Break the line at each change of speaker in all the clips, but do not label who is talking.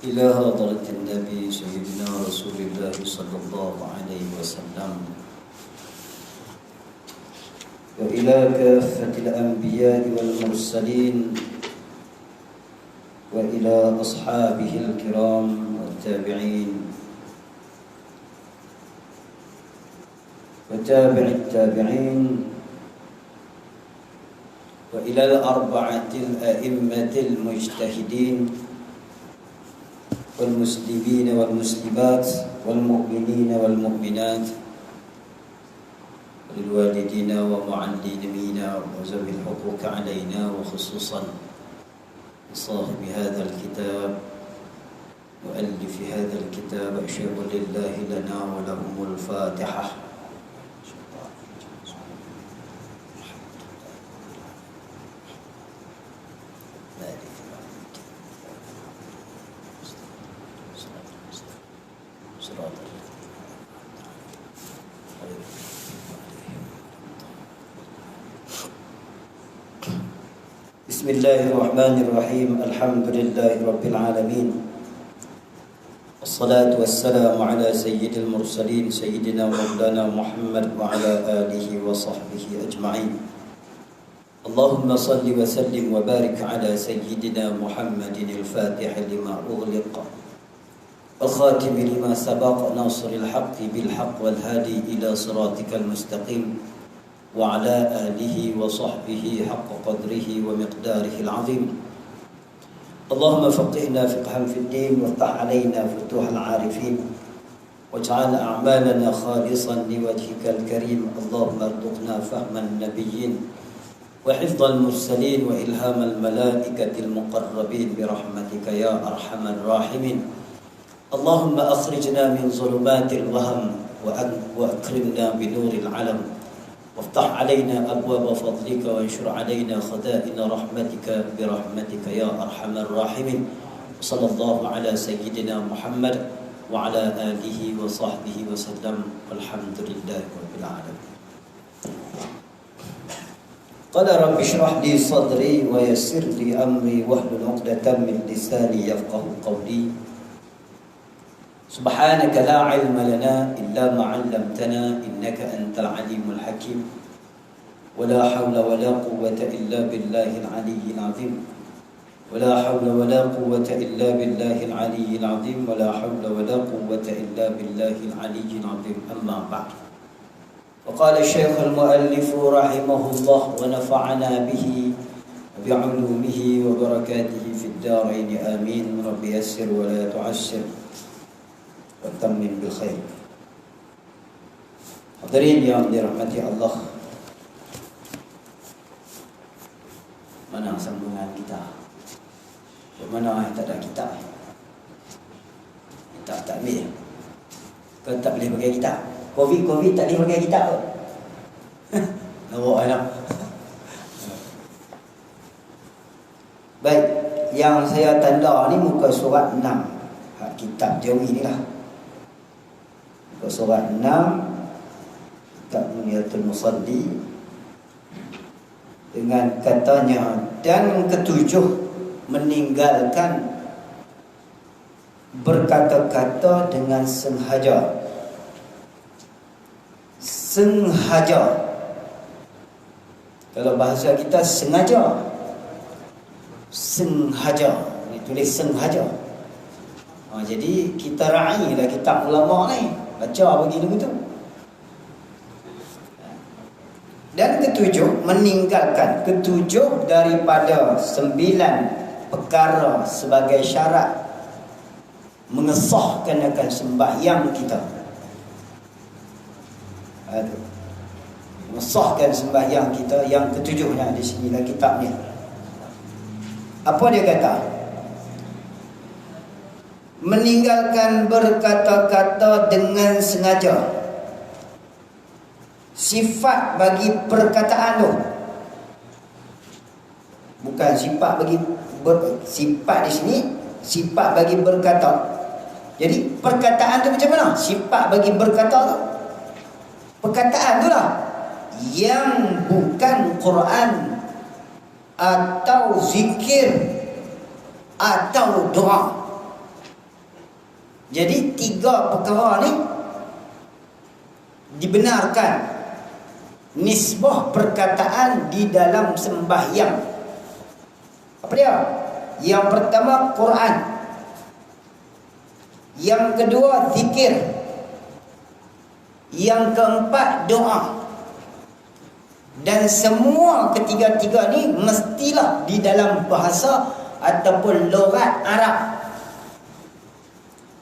إلى حضرة النبي سيدنا رسول الله صلى الله عليه وسلم وإلى كافة الأنبياء والمرسلين وإلى أصحابه الكرام والتابعين وتابع التابعين وإلى الأربعة الأئمة المجتهدين والمسلمين والمسلمات والمؤمنين والمؤمنات وللوالدين ومعلمينا وذوي الحقوق علينا وخصوصا صاحب هذا الكتاب مؤلف هذا الكتاب أشهد لله لنا ولهم الفاتحة. بسم الله الرحمن الرحيم. الحمد لله رب العالمين، والصلاة والسلام على سيد المرسلين سيدنا مولانا محمد وعلى آله وصحبه أجمعين. اللهم صل وسلم وبارك على سيدنا محمد الفاتح لما أغلق الخاتم لما سبق ناصر الحق بالحق والهادي إلى صراطك المستقيم وعلى آله وصحبه حق قدره ومقداره العظيم. اللهم فقهنا فقها في الدين وافتح علينا فتوح العارفين واجعل أعمالنا خالصا لوجهك الكريم. اللهم ارزقنا فهم النبيين وحفظ المرسلين وإلهام الملائكة المقربين برحمتك يا أرحم الراحمين. اللهم أخرجنا من ظلمات الوهم وأكرمنا بنور العلم وافتح علينا أبواب فضلك وانشر علينا خزائن رحمتك برحمتك يا أرحم الراحمين. صلى الله على سيدنا محمد وعلى آله وصحبه وسلم والحمد لله رب العالمين. قال رب اشرح لي صدري ويسر لي أمري واحلل عقدة من لساني يفقه قولي. سبحانك لا علم لنا إلا ما علمتنا إنك أنت العليم الحكيم. ولا حول ولا قوة إلا بالله العلي العظيم. ولا حول ولا قوة إلا بالله العلي العظيم. ولا حول ولا قوة إلا بالله العلي العظيم. أما بعد، وقال الشيخ المؤلف رحمه الله ونفعنا به بعلومه وبركاته في الدارين آمين. رب يسر ولا تعسر وتمم بالخير. Hadirin yang dirahmati Allah, mana sambungan kita? Mana yang tak ada kitab? Kita tak ambil. Kau tak boleh pakai kitab. Covid tak boleh pakai kitab. Nampak tak? Baik, yang saya tanda ni muka surat 6 kitab Jawi ni lah. Muka surat 6 kitab Muniyatul Musalli dengan katanya, dan ketujuh meninggalkan berkata-kata dengan sengaja. Sengaja, kalau bahasa kita sengaja, sengaja, ditulis sengaja. Jadi kita raih lah kitab ulama ni, baca begini begitu. Dan ketujuh meninggalkan, ketujuh daripada 9 perkara sebagai syarat mengesahkan akan sembahyang kita. Mengesahkan sembahyang kita, yang ketujuhnya di sini lah kitabnya. Apa dia kata? Meninggalkan berkata-kata dengan sengaja. Sifat bagi perkataan tu, bukan sifat bagi sifat di sini, sifat bagi berkata. Jadi perkataan tu macam mana? Sifat bagi berkata tu, perkataan tu lah yang bukan Quran atau zikir atau doa. Jadi 3 perkara ni dibenarkan, nisbah perkataan di dalam sembahyang. Apa dia? Yang pertama Quran, yang kedua zikir, yang keempat doa. Dan semua ketiga-tiga ni mestilah di dalam bahasa ataupun logat Arab.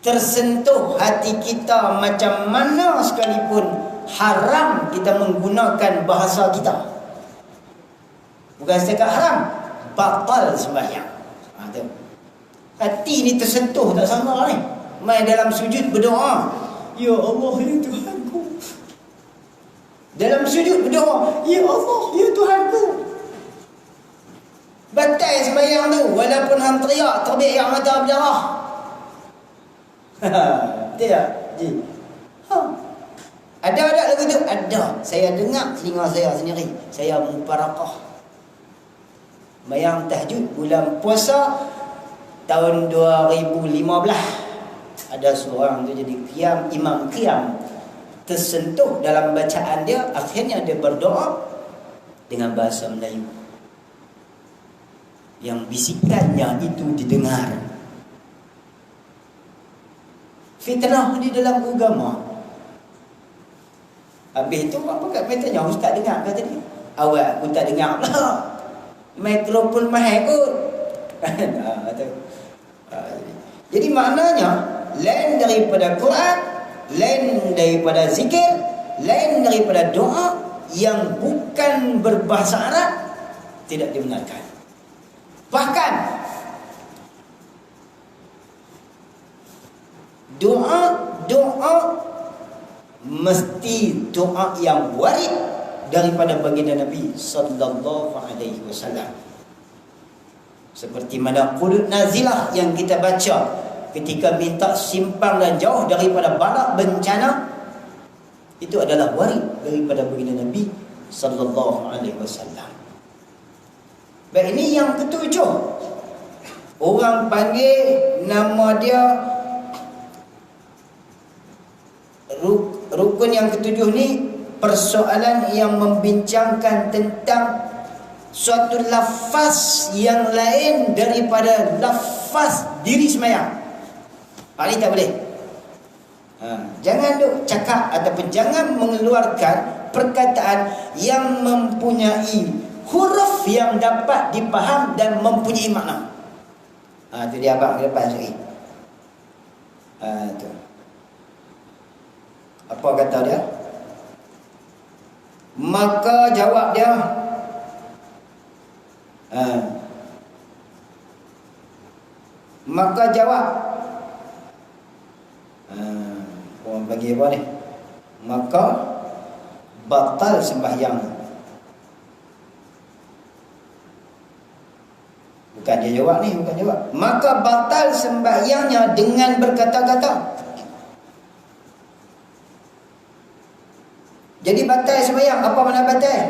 Tersentuh hati kita macam mana sekalipun, haram kita menggunakan bahasa kita. Bukan setakat haram, batal sembahyang. Hati ni tersentuh tak sama ni. Mai dalam sujud berdoa, ya Allah ya Tuhanku. Dalam sujud berdoa, ya Allah ya Tuhanku. Batal sembahyang tu, walaupun hang teriak terbit air mata berdarah. Tidak. Ada lagu tu? Ada. Saya dengar telinga saya sendiri. Saya mubarakah. Sembahyang tahajud bulan puasa tahun 2015. Ada seorang tu jadi qiyam, imam qiyam, tersentuh dalam bacaan dia, akhirnya dia berdoa dengan bahasa Melayu yang bisikannya itu didengar. Fitnah di dalam agama. Habis tu apa kat tanya, ustaz dengar kata dia? Awak aku tak dengar pula. Mikrofon mahal kot. Jadi maknanya lain daripada Quran, lain daripada zikir, lain daripada doa yang bukan berbahasa Arab tidak dibenarkan. Bahkan doa mesti doa yang warid daripada baginda Nabi sallallahu alaihi wasallam. Seperti mana qunut nazilah yang kita baca ketika minta simpang dan jauh daripada bala bencana, itu adalah warid daripada baginda Nabi sallallahu alaihi wasallam. Baik, ini yang ketujuh. Orang panggil nama dia rukun yang ketujuh ni, persoalan yang membincangkan tentang suatu lafaz yang lain daripada lafaz diri sembahyang. Ini tak boleh. Jangan duk cakap ataupun jangan mengeluarkan perkataan yang mempunyai huruf yang dapat dipaham dan mempunyai makna. Itu dia abang ke depan sekali. Tu. Apa kata dia? Maka jawab dia, maka jawab, orang bagi apa ni? Maka batal sembahyang. Bukan dia jawab ni, bukan jawab. Maka batal sembahyangnya dengan berkata-kata. Jadi batal sembahyang, apa makna batal?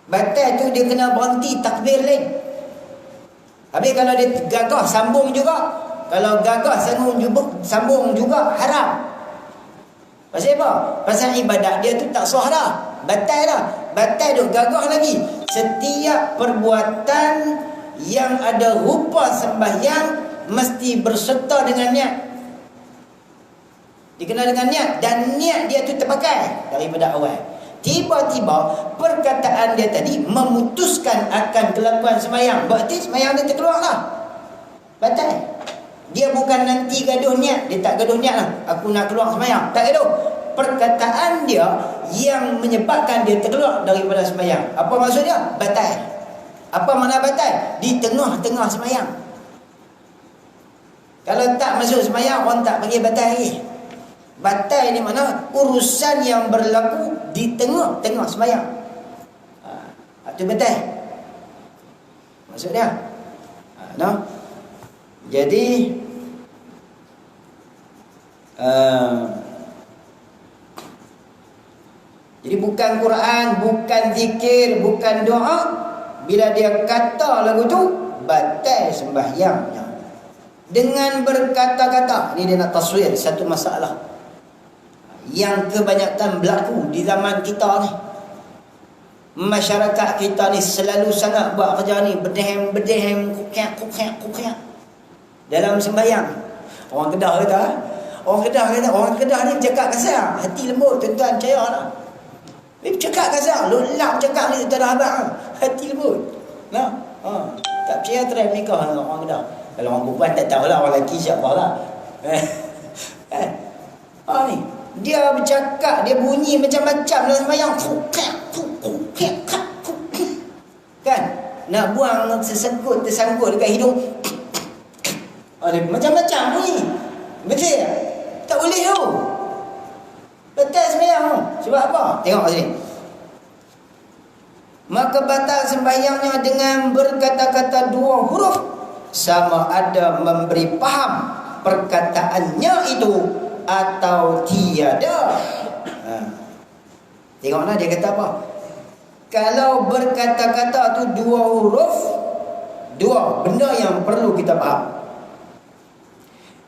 Batal tu dia kena berhenti takbir lain. Habis kalau dia gagah sambung juga, kalau gagah sambung juga haram. Pasal apa? Pasal ibadat dia tu tak sah dah, batal dah. Batal tu gagah lagi. Setiap perbuatan yang ada rupa sembahyang mesti berserta dengan niat. Dikenal dengan niat, dan niat dia tu terpakai daripada awal. Tiba-tiba perkataan dia tadi memutuskan akan kelakuan sembahyang, berarti sembahyang dia terkeluar lah, batal. Dia bukan nanti gaduh niat, dia tak gaduh niat lah, aku nak keluar sembahyang, tak gaduh. Perkataan dia yang menyebabkan dia terkeluar daripada sembahyang. Apa maksud dia? Batal. Apa makna batal? Di tengah-tengah sembahyang. Kalau tak masuk sembahyang, orang tak panggil batal lagi. Batal ni mana? Urusan yang berlaku di tengah-tengah sembahyang. Itu batal. Maksud dia. No? Jadi jadi bukan Quran, bukan zikir, bukan doa. Bila dia kata lagu tu, batal sembahyangnya. dengan berkata-kata. Ini dia nak taswir satu masalah yang kebanyakan berlaku di zaman kita ni. Masyarakat kita ni selalu sangat buat kerja ni, berdehem, kukiak dalam sembahyang. Orang Kedah kata, orang Kedah ni bercakap kasar, hati lembut, tuan-tuan percayalah. Dia bercakap kasar, lulak bercakap ni tak ada abang, hati lembut. Nah, tak percaya try menikah dengan orang Kedah. Kalau orang perempuan tak tahulah, orang lelaki siapalah. Ni dia bercakap, dia bunyi macam-macam dalam sembahyang. Kan? Nak buang tersangkut dekat hidung. Macam-macam bunyi. Betul tak? Tak boleh tu. Batal sembahyang tu. Sebab apa? Tengok sini. Maka batal sembahyangnya dengan berkata-kata dua huruf, sama ada memberi faham perkataannya itu atau tiada. Tengoklah dia kata apa. Kalau berkata-kata tu dua huruf, dua benda yang perlu kita faham.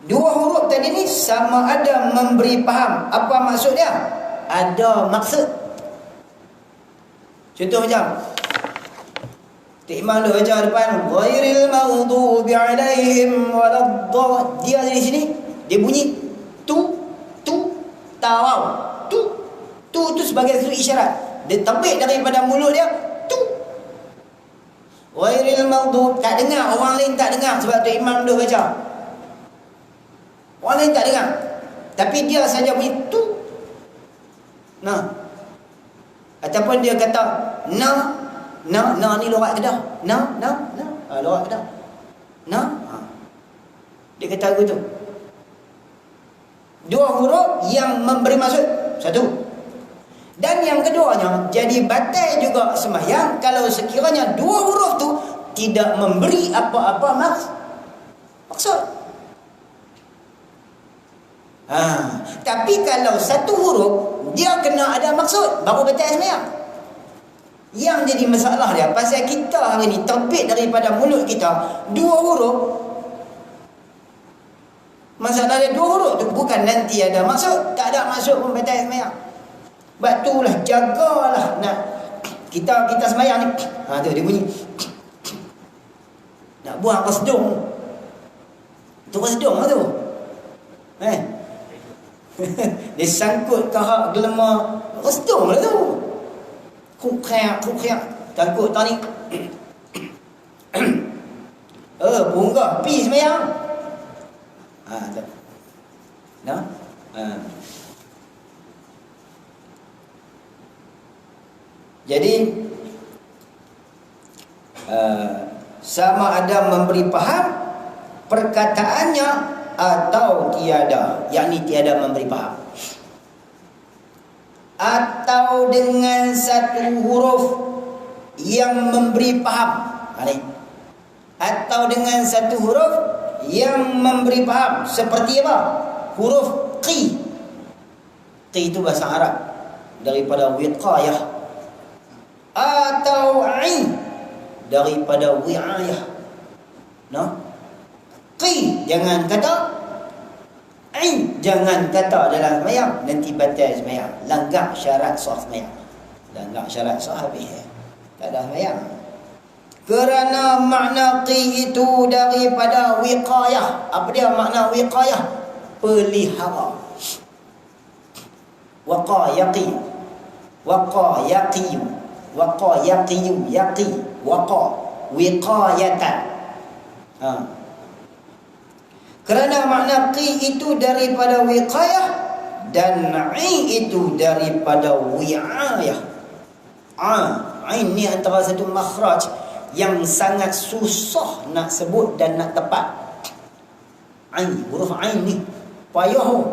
Dua huruf tadi ni sama ada memberi faham. Apa maksud dia? Ada maksud. Contoh macam Tok Imam dia baca depan, ghairil maghdubi alaihim waladdallin. Dia di sini dia bunyi tu tawau. Tu sebagai satu isyarat. Dia terbit daripada mulut dia tu. Ghairil maghdubi, tak dengar, orang lain tak dengar sebab Tok Imam dia baca. Orang lain tak dengar, tapi dia saja bunyi tu. Nah, ataupun dia kata na ni lorak Kedah. Na lorak Kedah. Dia kata begitu. Dua huruf yang memberi maksud satu. Dan yang keduanya, jadi batal juga sembahyang kalau sekiranya dua huruf tu tidak memberi apa-apa maksud. Tapi kalau satu huruf dia kena ada maksud, baru batal sembahyang. Yang jadi masalah dia, pasal kita hari ni terbit daripada mulut kita dua huruf. Masalah dia dua huruf tu bukan nanti ada maksud, tak ada maksud pun batal sembahyang. Sebab itulah jagalah nak kita sembahyang ni. Tu dia bunyi. Nak buang kesedung. Tu kesedung lah tu. Dia sangkut kahak gelema kesedung lah tu. Kukriak takut tadi. Punggah pi sembahyang. Tak. Nah. Jadi sama ada memberi faham perkataannya atau tiada, yakni tiada memberi faham, atau dengan satu huruf yang memberi faham. Atau dengan satu huruf yang memberi faham. Seperti apa? Huruf qi. Qi itu bahasa Arab daripada wiqayah. Atau ain daripada wi'ayah. Qi jangan kata, ain jangan kata dalam sembahyang, nanti batal sembahyang, langgar syarat sah sembahyang, langgar syarat sah habis, tak ada sembahyang. Kerana makna qi itu daripada wiqayah. Apa dia makna wiqayah? Pelihara. Waqayaqi, waqayaqiyu, waqayaqiyu, yaqi, waqa, wiqayatan. Kerana makna qi itu daripada wiqayah dan i itu daripada wi'ayah. Ain ni antara satu makhraj yang sangat susah nak sebut dan nak tepat. Ain, huruf ain ni payah.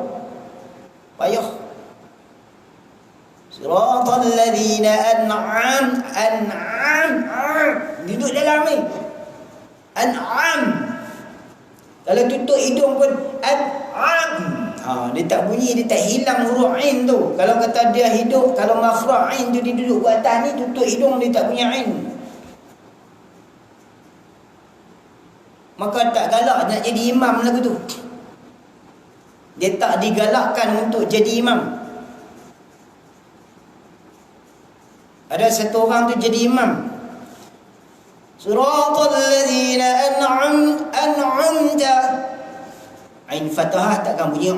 Siratal ladzina an'am duduk dalam ni. An'am. Kalau tutup hidung pun an'am. Dia tak bunyi, dia tak hilang huruf ain tu. Kalau kata dia hidup, kalau makhraj ain tu dia duduk kat atas ni, tutup hidung dia tak punya ain. maka tak galak nak jadi imam lagu tu. Dia tak digalakkan untuk jadi imam. Ada satu orang tu jadi imam. Siratal ladzina an'amta. Ain fathah takkan bunyi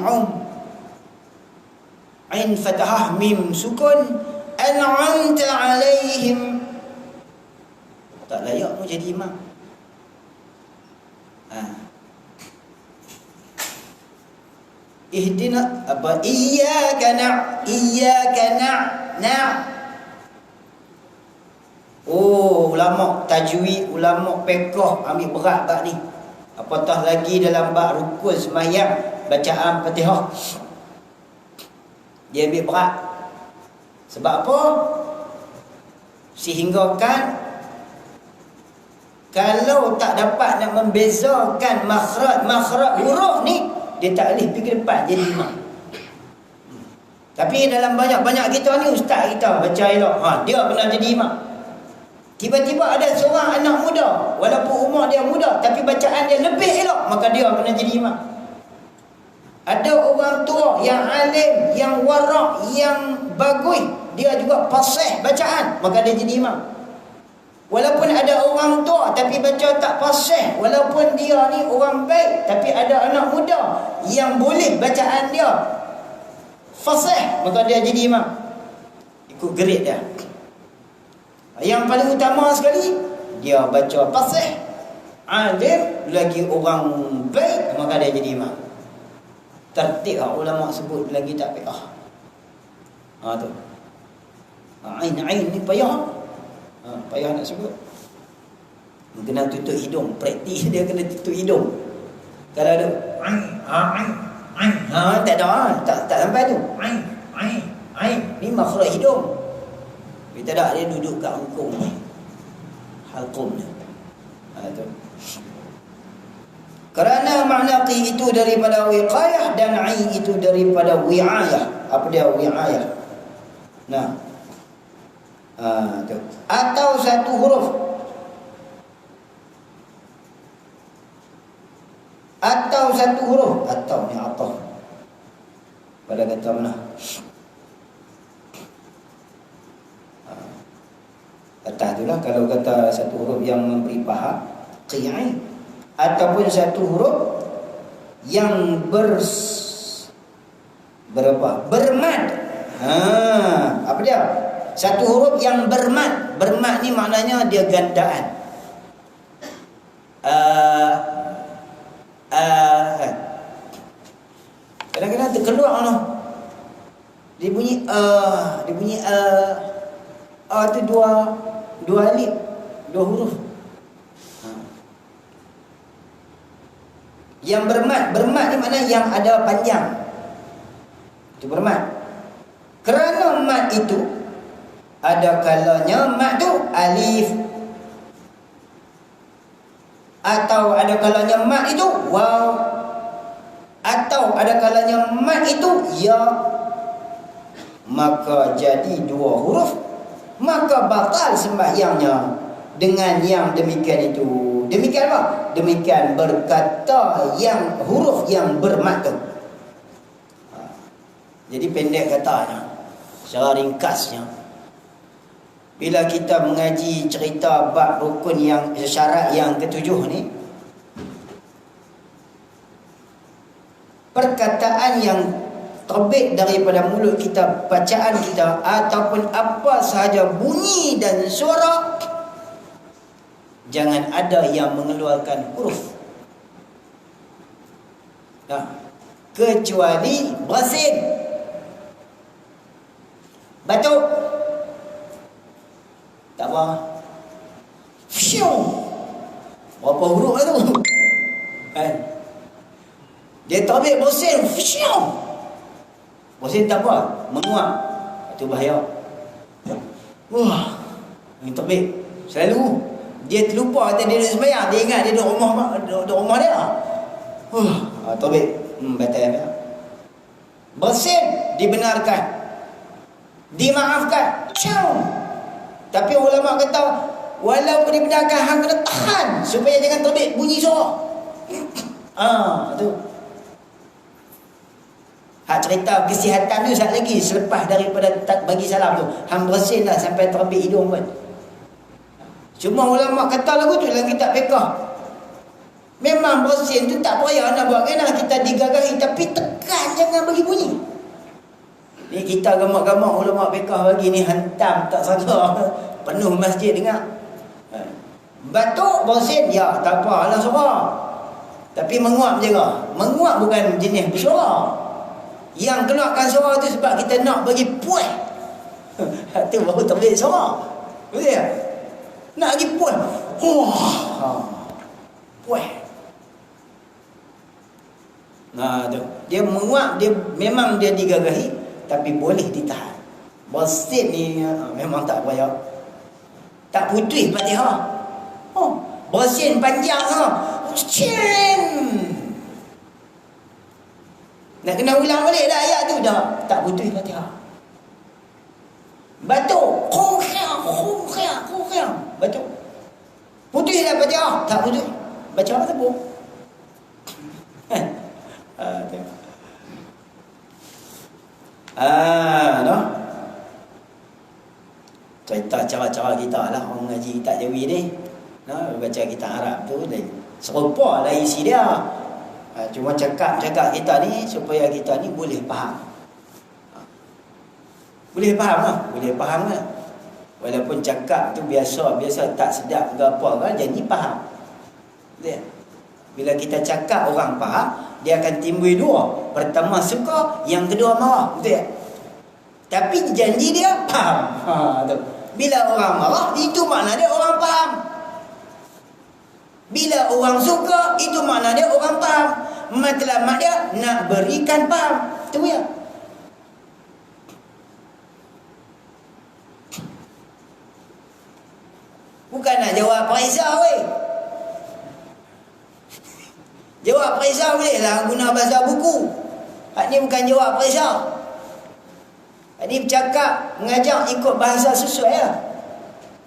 Ain fathah mim sukun. An'amta alaihim. Tak layak mu jadi imam. Ihdina apa? Iyyaka na'. Oh, ulama tajwid, ulama fiqh ambil berat bab ni. Apatah lagi dalam bab rukun sembahyang, bacaan Fatihah. Dia ambil berat. Sebab apa? Sehinggakan kalau tak dapat nak membezakan makhraj huruf ni, dia tak boleh pergi depan jadi imam. Tapi dalam banyak-banyak kita ni, ustaz kita baca elok, dia kena jadi imam. Tiba-tiba ada seorang anak muda, walaupun umur dia muda, tapi bacaan dia lebih elok, maka dia kena jadi imam. Ada orang tua yang alim, yang warak, yang bagus, dia juga fasih bacaan, maka dia jadi imam. Walaupun ada orang tua tapi baca tak fasih, walaupun dia ni orang baik, tapi ada anak muda yang boleh bacaan dia fasih, maka dia jadi imam. Ikut grade dia. Yang paling utama sekali, dia baca fasih, alim, lagi orang baik, maka dia jadi imam. Tertib ulama sebut lagi tak fiqh. Tu. Ain ni payah. Payah nak sebut. Kena tutup hidung. Praktis dia kena tutup hidung. Kalau ada tak ada. Tak sampai tu. Ni makhraj hidung. Tapi tak ada, dia duduk kat hangkung. Halqum ni. Tu. Kerana makna qi itu daripada wiqayah dan ai itu daripada wi'ayah. Apa dia wi'ayah? Nah. Tu. Atau satu huruf. Atau satu huruf. Atau ni atau. Pada kata mana? Atas tu lah. Kalau kata satu huruf yang memberi paha, qi'i. Ataupun satu huruf yang bermad. Apa dia? Satu huruf yang bermad. Bermad ni maknanya dia gandaan. Kadang-kadang terkeluar noh. Dia bunyi tu dua alif, dua huruf. Yang bermad ni makna yang ada panjang. Itu bermad. Kerana mad itu ada kalanya mad tu alif, atau ada kalanya mad itu waw, atau ada kalanya mad itu ya. Maka jadi dua huruf, maka batal sembahyangnya dengan yang demikian itu. Demikian apa? Demikian berkata yang huruf yang bermad tu. Jadi pendek katanya, secara ringkasnya, bila kita mengaji cerita bab rukun yang syarat yang ketujuh ni, perkataan yang terbit daripada mulut kita, bacaan kita, ataupun apa sahaja bunyi dan suara, jangan ada yang mengeluarkan huruf. Kecuali bersin, batuk, tak apa, berapa huruf lah tu kan? Dia tak ambil bersin, bersin tak apa, menguap, itu bahaya. Ini terbit selalu. Dia terlupa kata dia duduk sembahyang, dia ingat dia duduk rumah dia. Tobek, batal dia. Bersin dibenarkan, dimaafkan. Tapi ulama kata walaupun dibenarkan, hang kena tahan supaya jangan terbit bunyi suara. Tu. Hak cerita kesihatan tu sat lagi selepas daripada tak bagi salam tu. Hang bersin dah sampai terbit hidung pun. Cuma ulama kata lagu tu dalam kitab fiqh. Memang bersin tu tak payah nak buat kena kita digagahi, tapi tekan jangan bagi bunyi. Ni kita gamak-gamak ulama fiqh bagi ni hantam tak sangka penuh masjid dengar. Batuk bersin ya tak apalah suara. Tapi menguap je lah. Menguap bukan jenis bersuara. Yang keluarkan suara tu sebab kita nak bagi puas. Tu baru terbit suara. Betul tak? Nak bagi puas. Puas. Nah tu. Dia menguap, dia memang dia digagahi, tapi boleh ditahan. Bersin ni memang tak payah. Tak putih Fatihah. Bersin panjang sangat. Nak kena ulang balik dah ayat tu dah. Tak putih Fatihah. Batuk. Batuk. Putih dah Fatihah. Tak putih. Baca apa tu? Tengok. No? Cerita cara-cara kita lah orang ngaji tak Jawi ni. No, baca kitab Arab tu serupa lah isi dia. Cuma cakap kita ni supaya kita ni boleh faham. Boleh faham lah. Boleh faham lah. Walaupun cakap tu biasa tak sedap ke apa kan, jadi faham. Betul? Bila kita cakap orang faham, dia akan timbul dua. Pertama suka, yang kedua marah. Betul? Tapi janji dia faham. Tu. Bila orang marah, itu makna dia orang faham. Bila orang suka, itu makna dia orang faham. Matlamat dia nak berikan faham. Itu ya. Bukan nak jawab periksa weh. Jawab periksa boleh lah guna bahasa buku. Hak ni bukan jawab periksa. Hak ni bercakap, mengajar ikut bahasa sesuai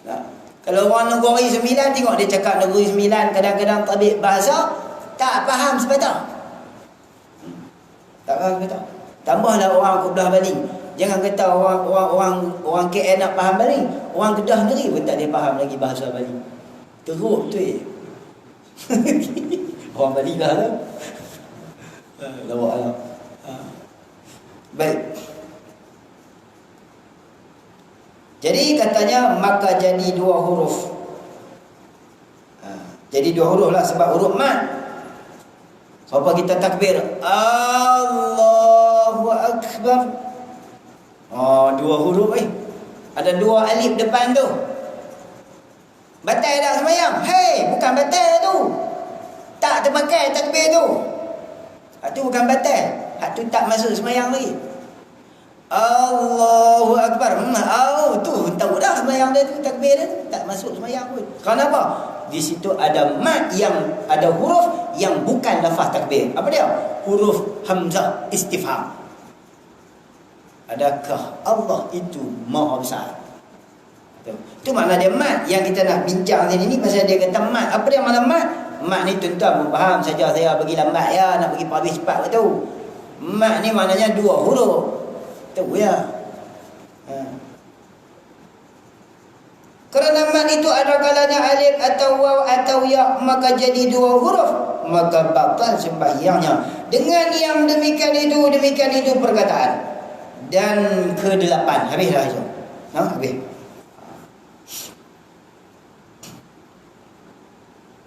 lah. Kalau orang negeri 9 tengok dia cakap negeri 9 kadang-kadang tabik bahasa tak faham sepatah. Tak faham sepatah. Tambahlah orang Kedah Bali. Jangan kata orang KL nak faham Bali. Orang Kedah sendiri pun tak dia faham lagi bahasa Bali. Teruk tu orang Bali lah tu. Lawak lah. Baik. Jadi katanya maka jadi 2 huruf. Jadi 2 huruf lah sebab huruf mat. Siapa kita takbir? Allahu Akbar. 2 huruf Ada 2 alif depan tu. Batal tak sembahyang? Hei, bukan batal tu. Tak terpakai takbir tu. Hak tu bukan batal. Hak tu tak masuk sembahyang lagi. Allahu Akbar. Tu tahu dah sembahyang dia tu, takbir dia tu tak masuk sembahyang pun. Kenapa? Di situ ada mat yang ada huruf yang bukan lafaz takbir. Apa dia? Huruf hamzah istifham. Adakah Allah itu Maha Besar? Itu makna dia mat yang kita nak bincang sini ni pasal dia kata mat. Apa dia makna mat? Mat ni tuan-tuan faham saja saya bagi lambat ya, nak bagi publish cepat tu. Mat ni maknanya 2 huruf. Tu ya. Kerana mat itu ada kalanya alif atau waw atau ya, maka jadi 2 huruf, maka batal sembahyangnya. Dengan yang demikian itu perkataan. Dan ke-8 habis dah itu. Habis.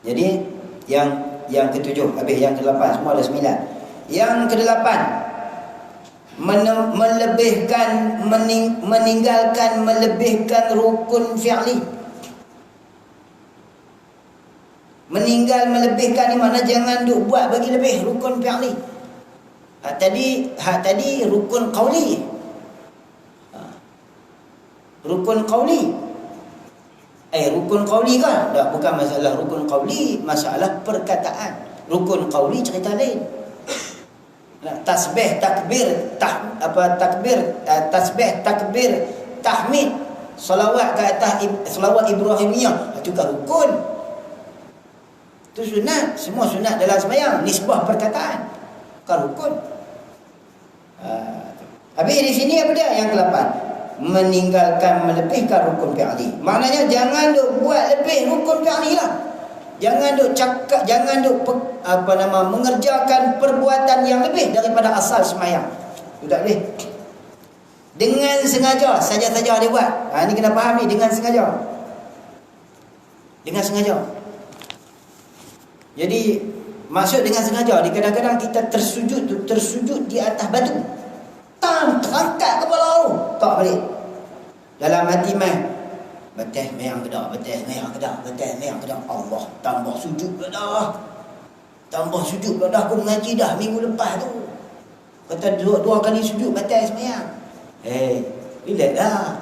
Jadi yang ke-7 habis, yang ke-8 semua ada 9. Yang ke-8 meninggalkan rukun fi'li. Melebihkan ni makna jangan duk buat bagi lebih rukun fi'li. Hak tadi rukun qauli. Rukun qauli. Rukun qauli kan? Tak, bukan masalah rukun qauli, masalah perkataan. Rukun qauli cerita lain. Tasbih, takbir, tasbih, takbir, tahmid, salawat ke atas salawat Ibrahimiyah, itu kan rukun.
Itu sunat. Semua sunat dalam sembahyang. Nisbah perkataan. Bukan rukun. Habis di sini apa dia? Yang ke-8. Meninggalkan melebihkan rukun fi'li. Maknanya jangan duk buat lebih rukun fi'li lah. Jangan duk cakap, jangan duk mengerjakan perbuatan yang lebih daripada asal sembahyang. Itu tak boleh. Dengan sengaja, saja-saja dia buat. Ni kena faham ni, dengan sengaja. Dengan sengaja. Jadi maksud dengan sengaja, di kadang-kadang kita tersujud di atas batu. Terangkat kepala tu. Tak balik. Dalam hati mai. Betul mayang kedak, betul mayang kedak, betul mayang kedak. Allah, tambah sujud dah. Tambah sujud dah. Aku mengaji dah minggu lepas tu. Kata dua kali sujud batal sembahyang. Relax dah.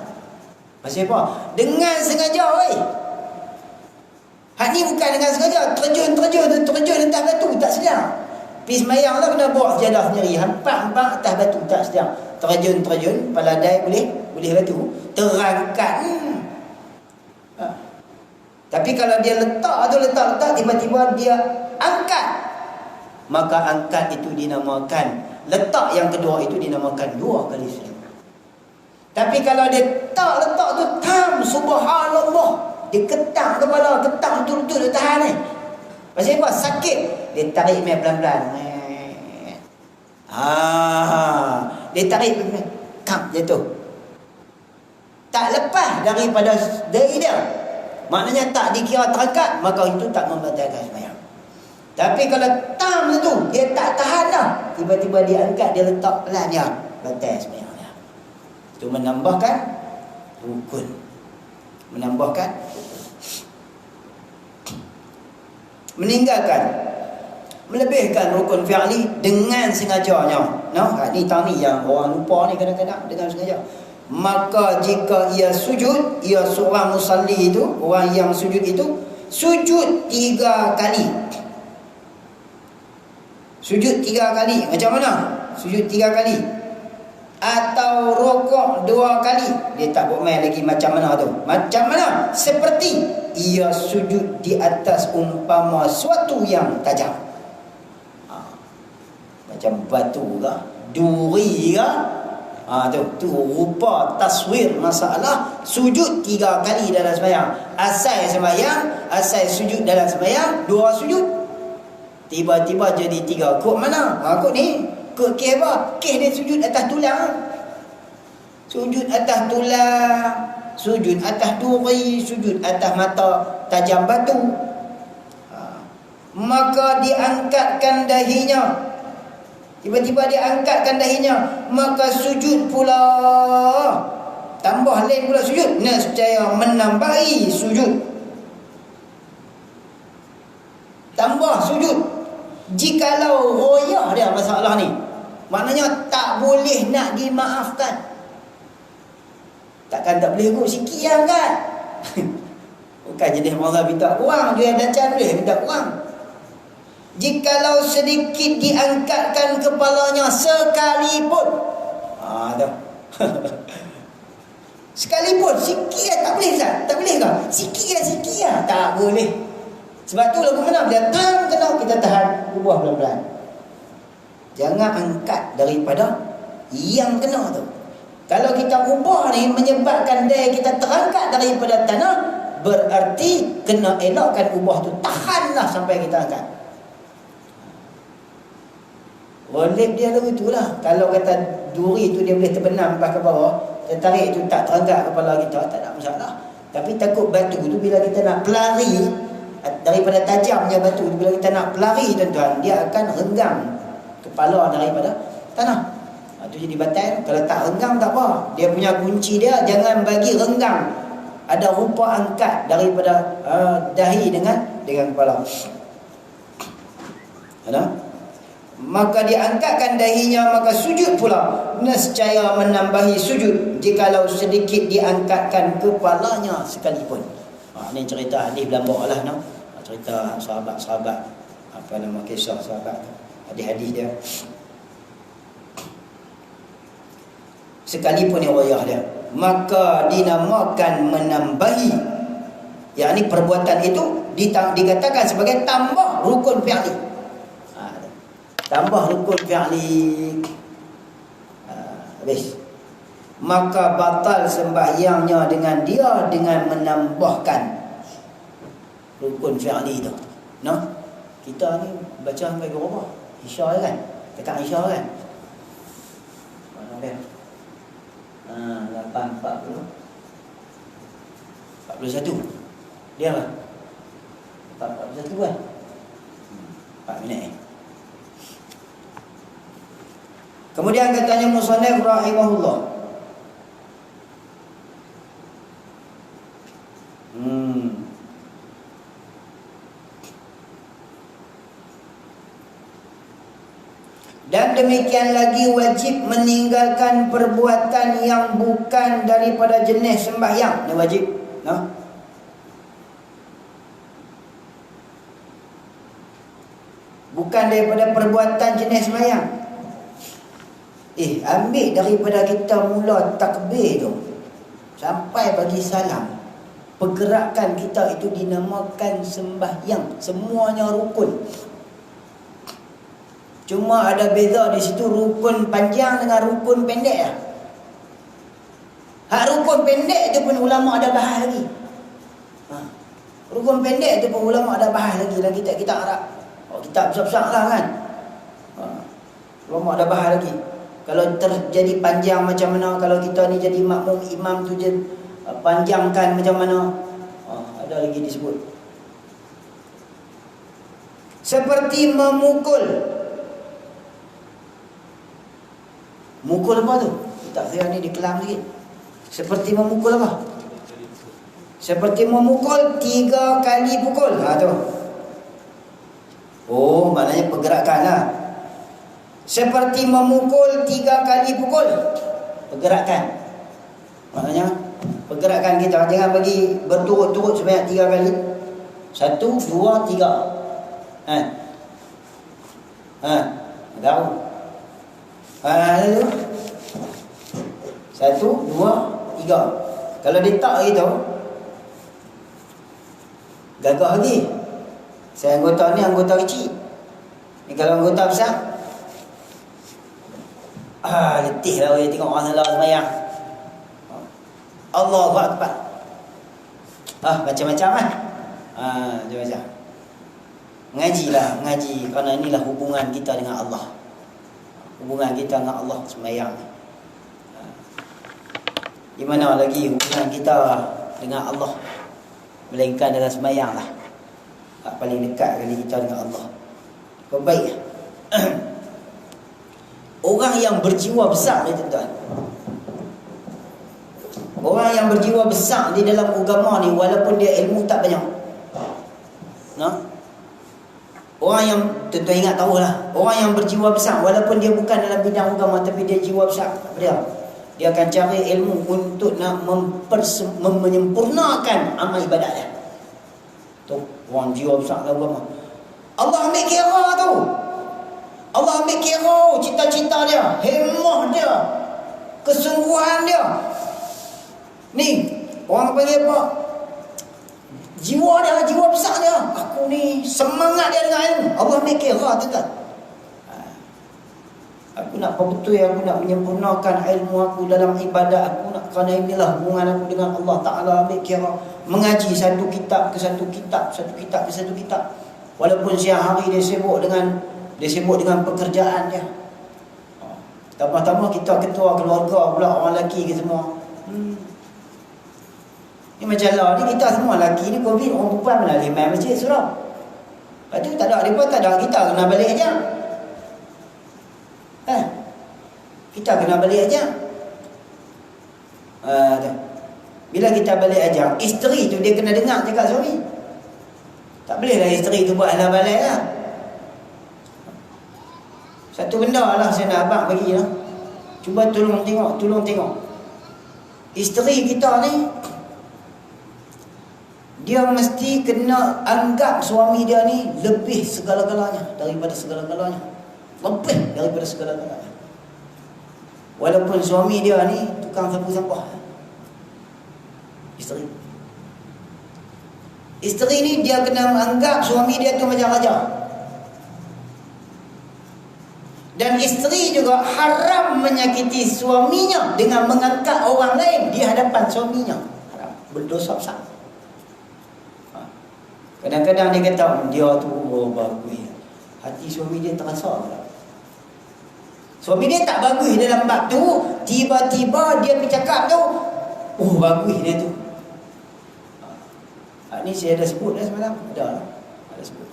Pasal apa? Dengan sengaja oi. Hak ni bukan dengan sengaja. Terjun atas batu tak sedar. Pergi sembahyang lah kena bawa sejadah sendiri. Hampak atas batu tak sedar. Terjun paladai boleh batu. Terangkat. Tapi kalau dia letak tiba-tiba dia angkat. Maka angkat itu dinamakan, letak yang kedua itu dinamakan 2 kali sujud. Tapi kalau dia tak letak tu subhanallah, dia ketang kepala, ketang betul-betul dia tahan ni. Pasal apa? Sakit. Dia tarik mai pelan-pelan. Dia tarik pelan-pelan. Jatuh. Tak lepas daripada dari dia. Maknanya tak dikira terangkat, maka itu tak membatalkan sembahyang. Tapi kalau tu dia tak tahan dah, tiba-tiba dia angkat, dia letak pelan dia, batal sembahyang dia. Itu menambahkan rukun. Meninggalkan, melebihkan rukun fi'li dengan sengajanya. Ni tani yang orang lupa ni kadang-kadang dengan sengaja. Maka jika ia sujud, ia seorang musalli itu, orang yang sujud itu, sujud 3 kali. Sujud 3 kali. Macam mana? Sujud 3 kali. Atau rokok 2 kali. Dia tak buat main lagi macam mana tu. Macam mana? Seperti ia sujud di atas umpama suatu yang tajam. Macam batu ke, duri ke. Tu rupa taswir masalah sujud 3 kali dalam sembahyang. Asal sujud dalam sembahyang 2 sujud. Tiba-tiba jadi 3. Kod mana? Kod ni. Kod kes apa? Kes dia sujud atas tulang. Sujud atas tulang, sujud atas duri, sujud atas mata tajam batu. Maka diangkatkan dahinya. Tiba-tiba dia angkatkan dahinya, maka sujud pula. Tambah lain pula sujud. Nescaya menambahi sujud. Tambah sujud. Jikalau royah dia masalah ni, maknanya tak boleh nak dimaafkan. Takkan tak boleh kot sikit yang kan. Bukan jenis Allah minta kurang, dia dah boleh minta kurang. Jikalau sedikit diangkatkan kepalanya sekalipun. Sekalipun, sikit tak boleh tak? Tak boleh ke? Sikit tak boleh. Sebab tu lagu mana? Bila kena kita tahan, ubah pelan-pelan. Jangan angkat daripada yang kena tu. Kalau kita ubah ni menyebabkan daya kita terangkat daripada tanah, berarti kena elakkan ubah tu. Tahanlah sampai kita angkat. Rolip dia lagu itulah. Kalau kata duri tu dia boleh terbenam ke bawah, kita tarik tu tak terangkat kepala kita, tak ada masalah. Tapi takut batu tu bila kita nak pelari, daripada tajamnya batu tu, bila kita nak pelari tuan-tuan, dia akan renggang kepala daripada tanah. Itu jadi batal. Kalau tak renggang tak apa. Dia punya kunci dia, jangan bagi renggang. Ada rupa angkat daripada dahi dengan kepala. Ada? Maka diangkatkan dahinya, maka sujud pula. Nescaya menambahi sujud jikalau sedikit diangkatkan kepalanya sekalipun. Ini cerita hadis Belambok lah, no? Cerita sahabat-sahabat, kisah sahabat, hadis-hadis dia. Sekalipun yang wayah dia, maka dinamakan menambahi. Yang ini perbuatan itu dikatakan sebagai tambah rukun fi'li. Tambah rukun fi'li. Habis. Maka batal sembahyangnya dengan menambahkan rukun fi'li tu. Nah, kita ni baca sampai berapa? Isya kan? Dekat Isya kan? Mana dia? 8.40 41. Dia lah 4.41 kan? 4 minit Kemudian katanya musannif rahimahullah. Dan demikian lagi wajib meninggalkan perbuatan yang bukan daripada jenis sembahyang. Ini wajib. Nah. Bukan daripada perbuatan jenis sembahyang. Ambil daripada kita mula takbir tu sampai bagi salam. Pergerakan kita itu dinamakan sembahyang. Semuanya rukun. Cuma ada beza di situ rukun panjang dengan rukun pendek lah. Hak rukun pendek tu pun ulama ada bahas lagi. Rukun pendek tu pun ulama ada bahas lagi dalam kitab-kitab Arab. Kitab besar-besar lah kan. Ulama ada bahas lagi. Kalau terjadi panjang macam mana, kalau kita ni jadi makmum imam tu je panjangkan macam mana. Ada lagi disebut. Seperti memukul. Mukul apa tu? Tak saya ni dikelam sikit. Seperti memukul apa? Seperti memukul 3 kali pukul. Tu. Oh, maknanya pergerakan lah. Seperti memukul 3 kali pukul. Pergerakan. Maknanya pergerakan kita. Jangan bagi berturut-turut sebanyak 3 kali. 1, 2, 3. Tahu. 1, 2, 3. Kalau dia tak gitu, gagah lagi. Saya anggota ni anggota kecil. Ni kalau anggota besar, letih lah dia tengok orang salah sembahyang. Allahu Akbar. Macam-macam kan. Macam-macam. Ngaji kerana inilah hubungan kita dengan Allah. Hubungan kita dengan Allah sembahyang. Di mana lagi hubungan kita dengan Allah melainkan dalam sembahyang lah. Paling dekat kali kita dengan Allah. Baik. Orang yang berjiwa besar ni tuan-tuan. Orang yang berjiwa besar di dalam agama ni walaupun dia ilmu tak banyak. Orang yang tuan-tuan ingat tahulah, orang yang berjiwa besar walaupun dia bukan dalam bidang agama tapi dia jiwa besar, dia akan cari ilmu untuk nak menyempurnakan amal ibadat dia. Tu orang jiwa besar dalam agama. Allah ambil kira tu. Allah ambil kira cita-cita dia, hemah dia, kesungguhan dia. Ni orang panggil apa? Jiwa dia, jiwa besar dia. Aku ni semangat dia dengan ilmu. Allah ambil kira tu kan. Aku nak betul, aku nak menyempurnakan ilmu aku dalam ibadat aku nak, kerana inilah hubungan aku dengan Allah Ta'ala. Ambil kira mengaji satu kitab ke satu kitab, satu kitab ke satu kitab. Walaupun siang hari dia sibuk dengan pekerjaan dia. Tambah-tambah kita ketua keluarga pula, orang lelaki ke semua. Ni macam lah ni, kita semua lelaki ni COVID, orang perempuan mana boleh main masjid surau. Lepas tu tak ada, mereka tak ada, kita kena balik aja. Kita kena balik aja. Bila kita balik aja, isteri tu dia kena dengar cakap suami. Tak boleh lah isteri tu buat alah balik lah. Satu benda lah saya nak abang bagi lah. Cuba tolong tengok. Isteri kita ni, dia mesti kena anggap suami dia ni lebih segala-galanya daripada segala-galanya. Lebih daripada segala-galanya. Walaupun suami dia ni tukang sapu sampah. Isteri. Isteri ni dia kena menganggap suami dia tu macam raja. Dan isteri juga haram menyakiti suaminya dengan mengangkat orang lain di hadapan suaminya. Haram. Berdosa besar. Kadang-kadang dia kata, dia tu bagus. Hati suami dia terasa tak? Suami dia tak bagus dalam bab tu, tiba-tiba dia bercakap tu, bagus dia tu. Ni saya dah sebut dah semalam. Ada sebut.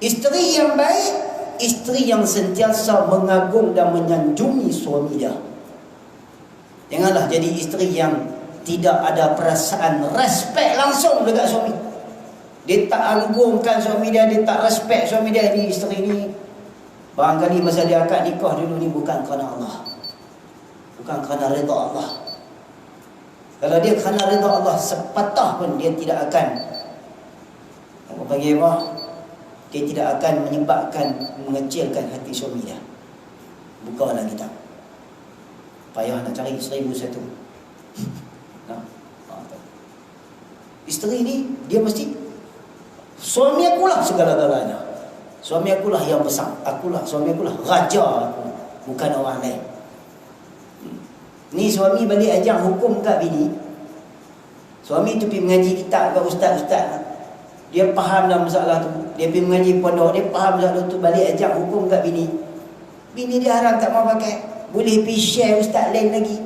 Isteri yang baik, isteri yang sentiasa mengagung dan menyanjungi suami dia. Janganlah jadi isteri yang tidak ada perasaan respect langsung dekat suami. Dia tak agungkan suami dia, dia tak respect suami dia. Ni isteri ni barangkali masa dia akad nikah dulu ni bukan kerana Allah, bukan kerana redha Allah. Kalau dia kerana redha Allah, sepatah pun dia tidak akan, apa panggil apa, dia tidak akan menyebabkan mengecilkan hati suami dia. Bukalah kitab, payah nak cari 1,001. Isteri ni dia mesti, suami akulah segala-galanya, suami akulah yang besar, suami akulah raja aku, bukan orang lain. Ni suami balik ajar hukum kat bini. Suami tu pergi mengaji kitab kat ustaz-ustaz. Dia faham dalam masalah tu. Dia pergi mengaji pondok, dia faham masalah tu, balik ajar hukum kat bini. Bini dia haram tak mau pakai. Boleh pergi share ustaz lain lagi.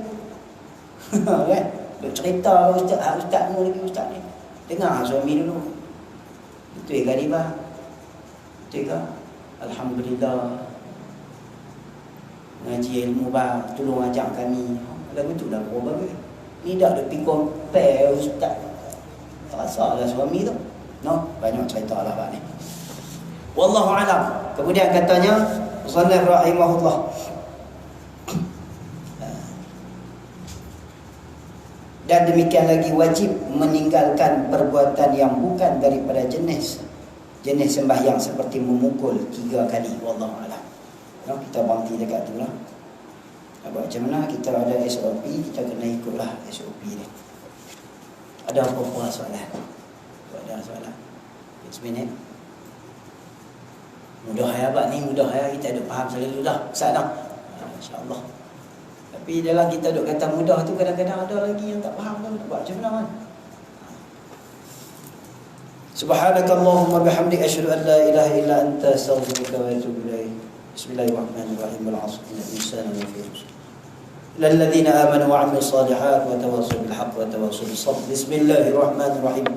Kan? Duk cerita ustaz mu lagi, ustaz ni. Dengar suami dulu. Betul ke Adibah? Betul ke? Alhamdulillah. Ngaji ilmu bah, tolong ajak kami. Lagu tu dah bagus. Ni dah ada pergi compare ustaz. Tak rasa lah suami tu. No, banyak cerita lah Pak ni. Wallahu alam. Kemudian katanya Musannaf rahimahullah, dan demikian lagi wajib meninggalkan perbuatan yang bukan daripada jenis sembahyang seperti memukul 3 kali. Wallahu alam. No, kita berhenti dekat tu lah. Macam mana kita ada SOP, kita kena ikutlah SOP ni. Ada apa-apa soalan? Ada soalan? 1 minit. Mudah ya abang ni, mudah ya, kita ada faham selalu dah. Ustaz dah. InsyaAllah. Tapi dalam kita duk kata mudah tu, kadang-kadang ada lagi yang tak faham tu. Buat macam mana kan? Subhanakallahumma bihamdika asyhadu an la ilaha illa anta astaghfiruka wa atubu ilaik. Bismillahirrahmanirrahim. Wal 'asr innal insana lafi khusr. إلا الذين آمنوا وعملوا الصالحات وتواصوا بالحق وتواصوا بالصبر. بسم الله الرحمن الرحيم.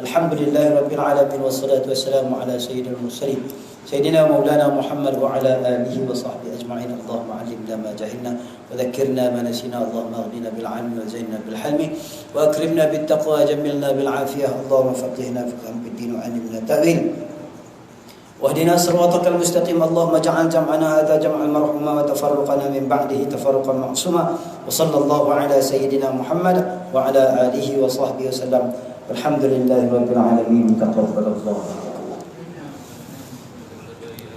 الحمد لله رب العالمين والصلاة والسلام على سيد المرسلين سيدنا مولانا محمد وعلى آله وصحبه أجمعين. اللهم علمنا ما جهلنا وذكرنا ما نسينا. اللهم اغننا بالعلم وزينا بالحلم وأكرمنا بالتقوى وجملنا بالعافية. اللهم فقهنا فقها في الدين وعلمنا التأويل واهدنا صراطك المستقيم. اللهم اجعل جمعنا هذا جمعا مرحوما وتفرقنا من بعده تفرقا معصوما. وصلى الله على سيدنا محمد وعلى آله وصحبه وسلم. والحمد لله رب العالمين. تقبل الله.